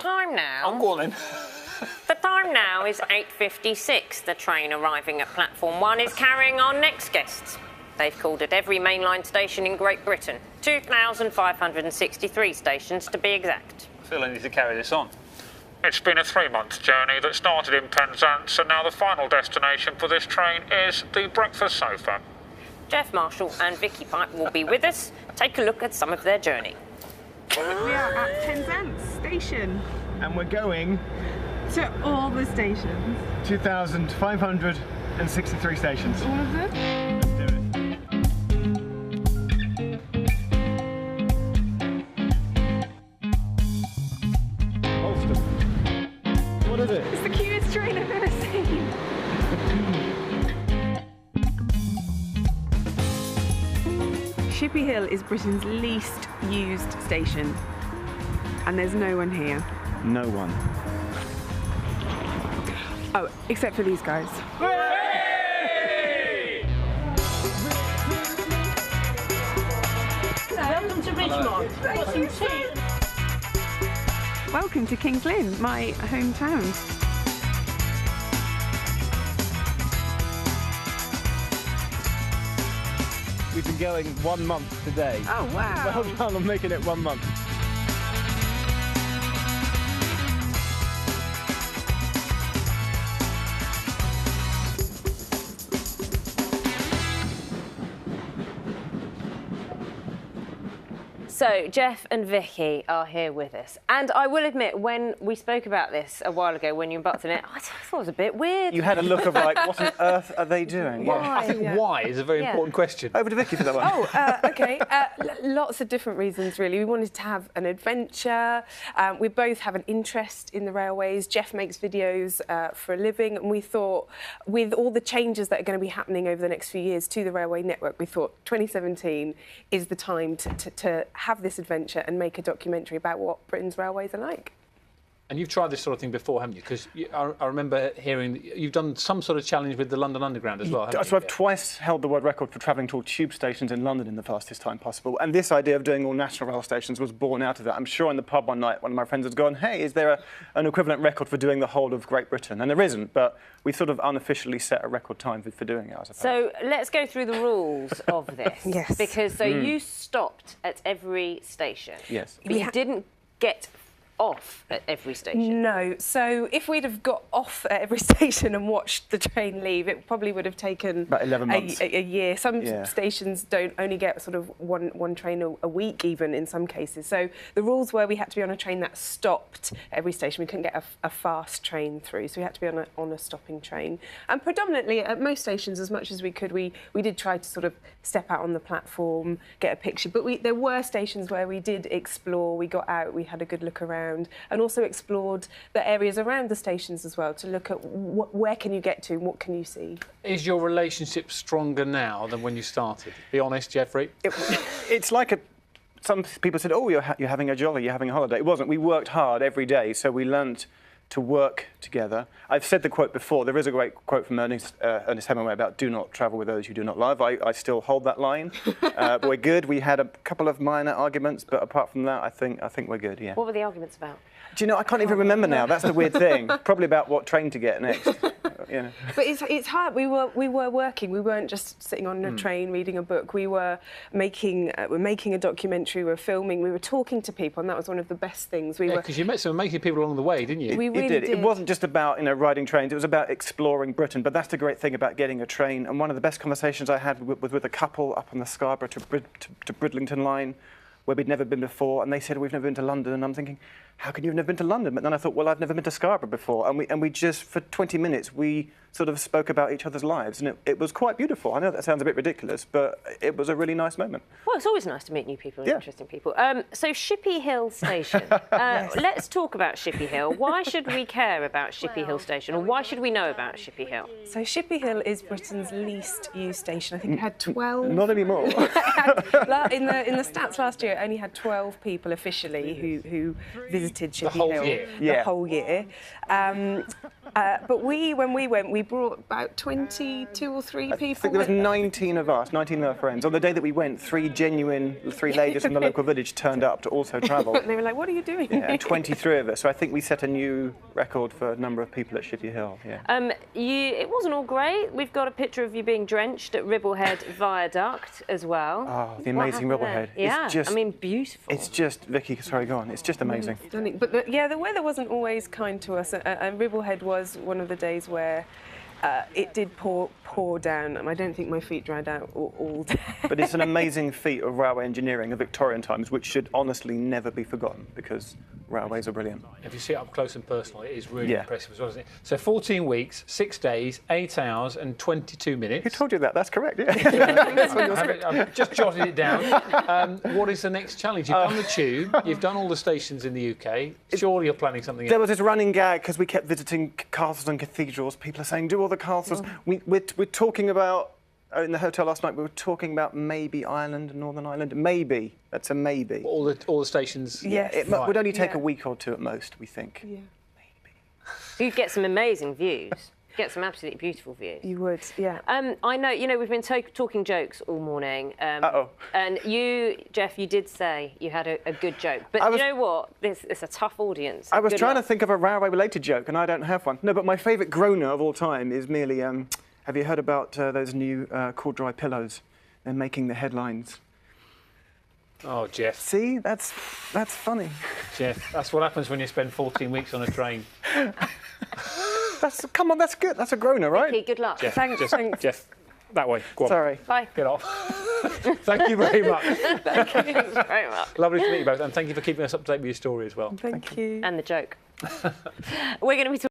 time now... I'm going in. The time now is 8:56. The train arriving at platform 1 is carrying our next guests. They've called at every mainline station in Great Britain. 2,563 stations, to be exact. I feel I need to carry this on. It's been a 3-month journey that started in Penzance, and now the final destination for this train is the breakfast sofa. Geoff Marshall and Vicki Pipe will be with us. Take a look at some of their journey. We are at Penzance Station. And we're going to all the stations. 2,563 stations. All of them? Let's do it. Alston. What is it? It's the cutest train I've ever seen. Shippy Hill is Britain's least used station. And there's no one here. No one. Oh, except for these guys. Welcome to Richmond. Some tea. Welcome to King's Lynn, my hometown. We've been going 1 month today. Oh, wow. Well done on making it 1 month. So, Geoff and Vicki are here with us. And I will admit, when we spoke about this a while ago, when you embarked on it, I thought it was a bit weird. You had a look of like, what on earth are they doing? Why? I think why is a very important question. Over to Vicki for that one. Oh, okay. Lots of different reasons, really. We wanted to have an adventure. We both have an interest in the railways. Geoff makes videos for a living, and we thought, with all the changes that are going to be happening over the next few years to the railway network, we thought 2017 is the time to have this adventure and make a documentary about what Britain's railways are like. And you've tried this sort of thing before, haven't you? Because I remember hearing that you've done some sort of challenge with the London Underground as well, haven't you? So I've twice held the world record for travelling to all tube stations in London in the fastest time possible. And this idea of doing all national rail stations was born out of that. I'm sure in the pub one night, one of my friends had gone, hey, is there an equivalent record for doing the whole of Great Britain? And there isn't, but we sort of unofficially set a record time for doing it, I suppose. So let's go through the rules of this. Yes. Because you stopped at every station. Yes. But you didn't get off at every station. No. So if we'd have got off at every station and watched the train leave, it probably would have taken about 11 months. A year. Some stations don't only get sort of one train a week, even in some cases. So the rules were we had to be on a train that stopped at every station. We couldn't get a fast train through, so we had to be on a stopping train. And predominantly at most stations, as much as we could, we did try to sort of step out on the platform, get a picture. But there were stations where we did explore. We got out, we had a good look around, and also explored the areas around the stations as well to look at where can you get to, what can you see. Is your relationship stronger now than when you started? Be honest, Jeffrey. It's like some people said, oh, you're having a jolly, you're having a holiday. It wasn't. We worked hard every day, so we learnt to work together. I've said the quote before. There is a great quote from Ernest Hemingway about do not travel with those you do not love. I still hold that line. But we're good. We had a couple of minor arguments, but apart from that, I think we're good, yeah. What were the arguments about? Do you know, I can't even remember now. That's the weird thing. Probably about what train to get next. You know. But it's hard. We were working. We weren't just sitting on a train reading a book. We were making a documentary. We were filming. We were talking to people, and that was one of the best things. Because you met some amazing people along the way, didn't you? We really did. It wasn't just about riding trains. It was about exploring Britain. But that's the great thing about getting a train. And one of the best conversations I had was with a couple up on the Scarborough to Bridlington line, where we'd never been before, and they said, we've never been to London, and I'm thinking, how can you have never been to London? But then I thought, well, I've never been to Scarborough before, and we just, for 20 minutes, we sort of spoke about each other's lives, and it was quite beautiful. I know that sounds a bit ridiculous, but it was a really nice moment. Well, it's always nice to meet new people and interesting people. So Shippy Hill Station. Let's talk about Shippy Hill. Why should we care about Shippy Hill Station, or why should we know about Shippy Hill? So Shippy Hill is Britain's least used station. I think it had 12. Not anymore. In the stats last year, it only had 12 people officially who visited Shippy Hill. Year. The whole year. But when we went, we brought about 22 or 3 people. I think there was 19 of us, 19 of our friends. On the day that we went, 3 ladies from the local village turned up to also travel. And they were like, what are you doing? Yeah, and 23 of us. So I think we set a new record for a number of people at Shippy Hill. Yeah. It wasn't all great. We've got a picture of you being drenched at Ribblehead Viaduct as well. Oh, the amazing Ribblehead. Yeah, It's just, I mean, beautiful. It's just, Vicky, sorry, go on. It's just amazing. Stunning. But the weather wasn't always kind to us. And Ribblehead was one of the days where it did pour down, and I don't think my feet dried out all day. But it's an amazing feat of railway engineering of Victorian times, which should honestly never be forgotten, because railways are brilliant. If you see it up close and personal, it is really Yeah. impressive as well, isn't it? So 14 weeks, 6 days, 8 hours and 22 minutes. Who told you that? That's correct, yeah. I've just jotted it down. What is the next challenge? You've done the Tube, you've done all the stations in the UK. Surely you're planning something There else. was this running gag, because we kept visiting castles and cathedrals. People are saying, do all the castles. We're talking about, in the hotel last night, we were talking about maybe Ireland, Northern Ireland. Maybe. That's a maybe. All the stations. Yes. It Right. would only take Yeah. a week or two at most, we think. Yeah. You'd get some amazing views. Get some absolutely beautiful views. You would, yeah. I know, we've been talking jokes all morning. Uh-oh. And you, Geoff, you did say you had a good joke. But you know what? It's a tough audience. I was Good trying luck. to think of a railway-related joke, and I don't have one. No, but my favourite groaner of all time is merely, have you heard about those new cool-dry pillows? They're making the headlines. Oh, Geoff. See? That's funny. Geoff, that's what happens when you spend 14 weeks on a train. Come on, that's good. That's a groaner, right? Okay, good luck. Geoff, Thanks. Geoff, that way. Go on. Sorry. Bye. Get off. Thank you very much. Thank you very much. Lovely to meet you both, and thank you for keeping us up to date with your story as well. Thank you. And the joke. We're going to be talking